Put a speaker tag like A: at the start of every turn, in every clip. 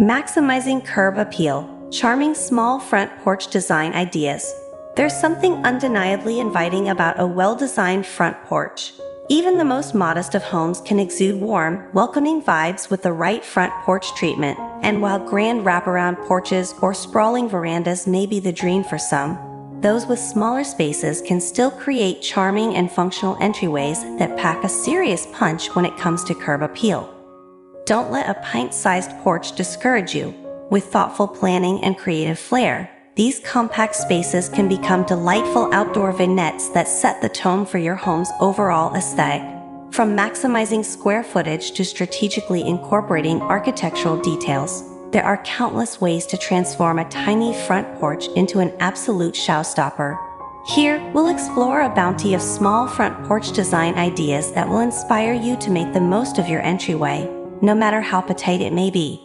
A: Maximizing curb appeal. Charming small front porch design ideas. There's something undeniably inviting about a well-designed front porch. Even the most modest of homes can exude warm, welcoming vibes with the right front porch treatment. And while grand wraparound porches or sprawling verandas may be the dream for some, those with smaller spaces can still create charming and functional entryways that pack a serious punch when it comes to curb appeal. Don't let a pint-sized porch discourage you. With thoughtful planning and creative flair, these compact spaces can become delightful outdoor vignettes that set the tone for your home's overall aesthetic. From maximizing square footage to strategically incorporating architectural details, there are countless ways to transform a tiny front porch into an absolute showstopper. Here, we'll explore a bounty of small front porch design ideas that will inspire you to make the most of your entryway, no matter how petite it may be.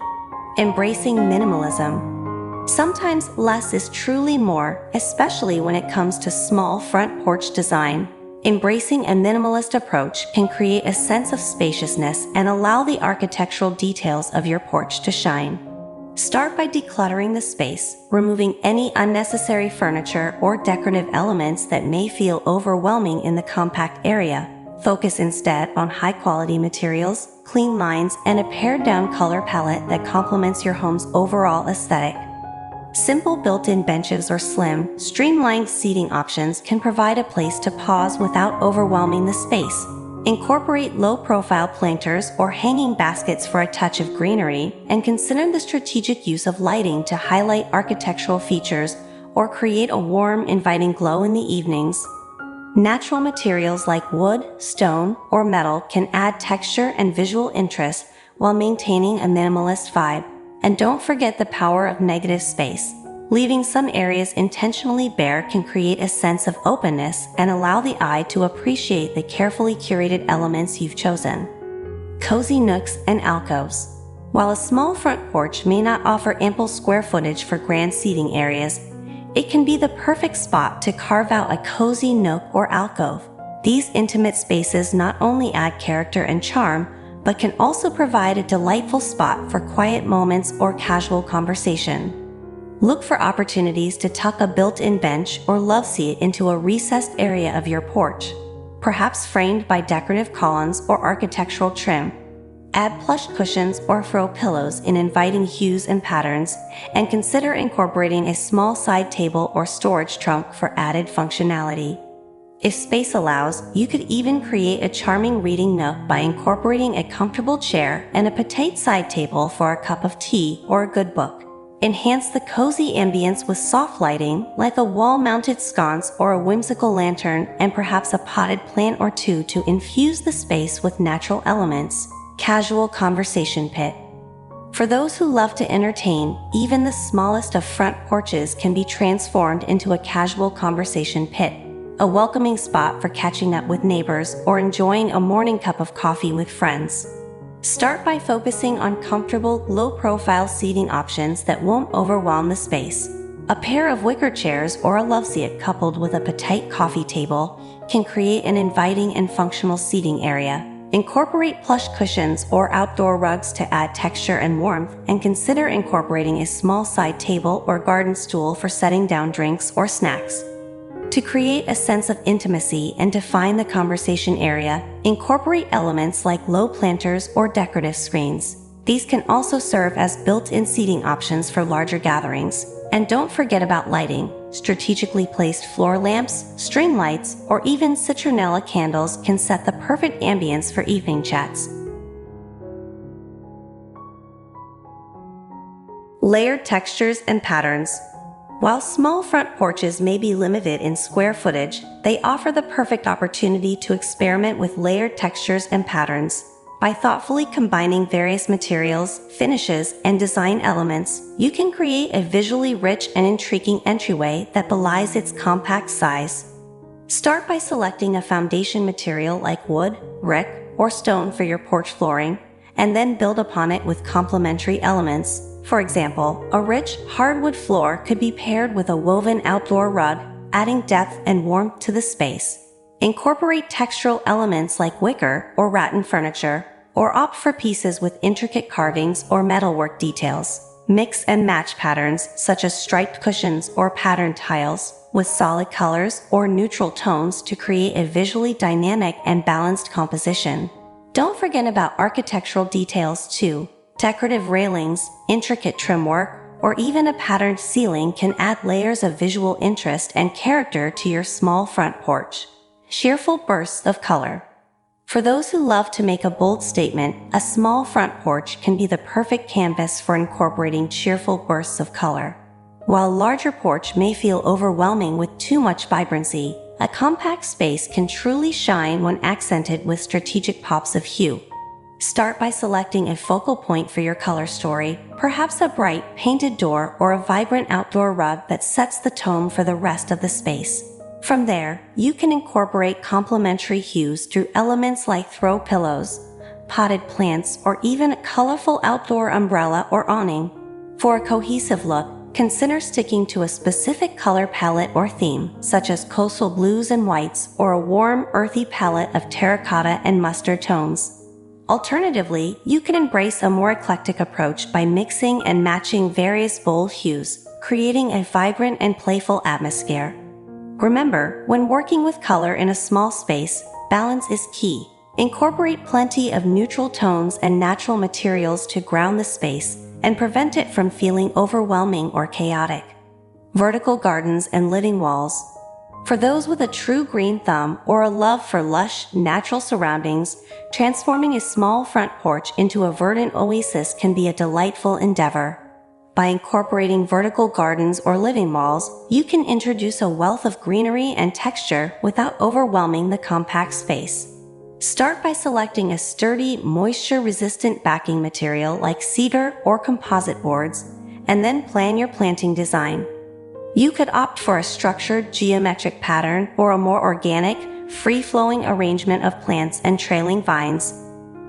A: Embracing minimalism. Sometimes less is truly more, especially when it comes to small front porch design. Embracing a minimalist approach can create a sense of spaciousness and allow the architectural details of your porch to shine. Start by decluttering the space, removing any unnecessary furniture or decorative elements that may feel overwhelming in the compact area. Focus instead on high-quality materials, clean lines, and a pared-down color palette that complements your home's overall aesthetic. Simple built-in benches or slim, streamlined seating options can provide a place to pause without overwhelming the space. Incorporate low-profile planters or hanging baskets for a touch of greenery, and consider the strategic use of lighting to highlight architectural features or create a warm, inviting glow in the evenings. Natural materials like wood, stone, or metal can add texture and visual interest while maintaining a minimalist vibe. And don't forget the power of negative space. Leaving some areas intentionally bare can create a sense of openness and allow the eye to appreciate the carefully curated elements you've chosen. Cozy nooks and alcoves. While a small front porch may not offer ample square footage for grand seating areas, it can be the perfect spot to carve out a cozy nook or alcove. These intimate spaces not only add character and charm, but can also provide a delightful spot for quiet moments or casual conversation. Look for opportunities to tuck a built-in bench or love seat into a recessed area of your porch, perhaps framed by decorative columns or architectural trim. Add plush cushions or throw pillows in inviting hues and patterns, and consider incorporating a small side table or storage trunk for added functionality. If space allows, you could even create a charming reading nook by incorporating a comfortable chair and a petite side table for a cup of tea or a good book. Enhance the cozy ambience with soft lighting, like a wall-mounted sconce or a whimsical lantern, and perhaps a potted plant or two to infuse the space with natural elements. Casual conversation pit. For those who love to entertain, even the smallest of front porches can be transformed into a casual conversation pit, a welcoming spot for catching up with neighbors or enjoying a morning cup of coffee with friends. Start by focusing on comfortable, low-profile seating options that won't overwhelm the space. A pair of wicker chairs or a love seat coupled with a petite coffee table can create an inviting and functional seating area. Incorporate plush cushions or outdoor rugs to add texture and warmth, and consider incorporating a small side table or garden stool for setting down drinks or snacks. To create a sense of intimacy and define the conversation area, incorporate elements like low planters or decorative screens. These can also serve as built-in seating options for larger gatherings. And don't forget about lighting. Strategically placed floor lamps, string lights, or even citronella candles can set the perfect ambience for evening chats. Layered textures and patterns. While small front porches may be limited in square footage, they offer the perfect opportunity to experiment with layered textures and patterns. By thoughtfully combining various materials, finishes, and design elements, you can create a visually rich and intriguing entryway that belies its compact size. Start by selecting a foundation material like wood, brick, or stone for your porch flooring, and then build upon it with complementary elements. For example, a rich, hardwood floor could be paired with a woven outdoor rug, adding depth and warmth to the space. Incorporate textural elements like wicker or rattan furniture, or opt for pieces with intricate carvings or metalwork details. Mix and match patterns such as striped cushions or patterned tiles with solid colors or neutral tones to create a visually dynamic and balanced composition. Don't forget about architectural details too. Decorative railings, intricate trim work, or even a patterned ceiling can add layers of visual interest and character to your small front porch. Cheerful bursts of color. For those who love to make a bold statement, a small front porch can be the perfect canvas for incorporating cheerful bursts of color. While a larger porch may feel overwhelming with too much vibrancy, a compact space can truly shine when accented with strategic pops of hue. Start by selecting a focal point for your color story, perhaps a bright, painted door or a vibrant outdoor rug that sets the tone for the rest of the space. From there, you can incorporate complementary hues through elements like throw pillows, potted plants, or even a colorful outdoor umbrella or awning. For a cohesive look, consider sticking to a specific color palette or theme, such as coastal blues and whites or a warm, earthy palette of terracotta and mustard tones. Alternatively, you can embrace a more eclectic approach by mixing and matching various bold hues, creating a vibrant and playful atmosphere. Remember, when working with color in a small space, balance is key. Incorporate plenty of neutral tones and natural materials to ground the space and prevent it from feeling overwhelming or chaotic. Vertical gardens and living walls. For those with a true green thumb or a love for lush, natural surroundings, transforming a small front porch into a verdant oasis can be a delightful endeavor. By incorporating vertical gardens or living walls, you can introduce a wealth of greenery and texture without overwhelming the compact space. Start by selecting a sturdy, moisture-resistant backing material like cedar or composite boards, and then plan your planting design. You could opt for a structured geometric pattern or a more organic, free-flowing arrangement of plants and trailing vines.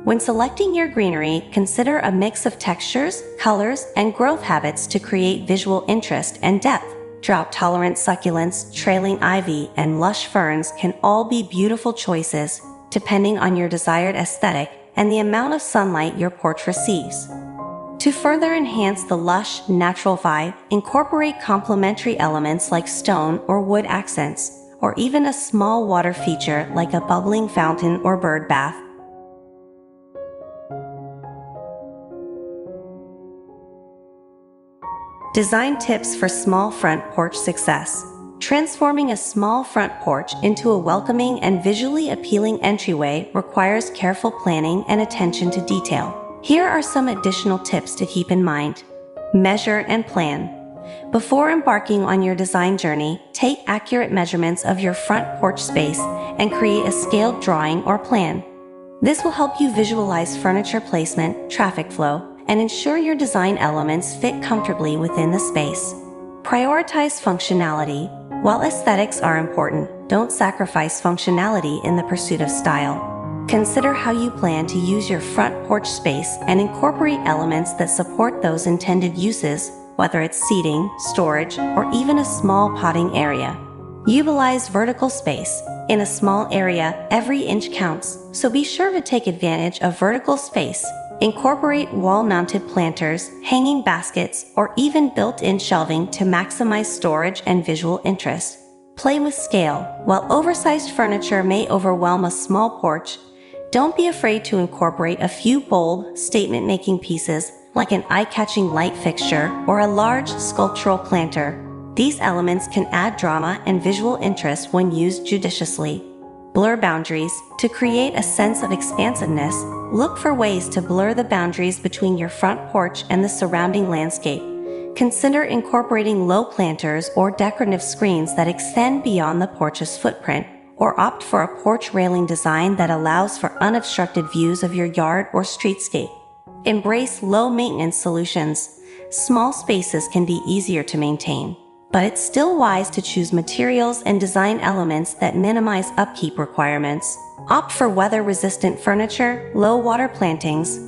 A: When selecting your greenery, consider a mix of textures, colors, and growth habits to create visual interest and depth. Drought-tolerant succulents, trailing ivy, and lush ferns can all be beautiful choices, depending on your desired aesthetic and the amount of sunlight your porch receives. To further enhance the lush, natural vibe, incorporate complementary elements like stone or wood accents, or even a small water feature like a bubbling fountain or bird bath. Design tips for small front porch success. Transforming a small front porch into a welcoming and visually appealing entryway requires careful planning and attention to detail. Here are some additional tips to keep in mind. Measure and plan. Before embarking on your design journey, take accurate measurements of your front porch space and create a scaled drawing or plan. This will help you visualize furniture placement, traffic flow, and ensure your design elements fit comfortably within the space. Prioritize functionality. While aesthetics are important, don't sacrifice functionality in the pursuit of style. Consider how you plan to use your front porch space and incorporate elements that support those intended uses, whether it's seating, storage, or even a small potting area. Utilize vertical space. In a small area, every inch counts, so be sure to take advantage of vertical space. Incorporate wall-mounted planters, hanging baskets, or even built-in shelving to maximize storage and visual interest. Play with scale. While oversized furniture may overwhelm a small porch, don't be afraid to incorporate a few bold, statement-making pieces like an eye-catching light fixture or a large sculptural planter. These elements can add drama and visual interest when used judiciously. Blur boundaries. To create a sense of expansiveness, look for ways to blur the boundaries between your front porch and the surrounding landscape. Consider incorporating low planters or decorative screens that extend beyond the porch's footprint, or opt for a porch railing design that allows for unobstructed views of your yard or streetscape. Embrace low-maintenance solutions. Small spaces can be easier to maintain, but it's still wise to choose materials and design elements that minimize upkeep requirements. Opt for weather-resistant furniture, low-water plantings,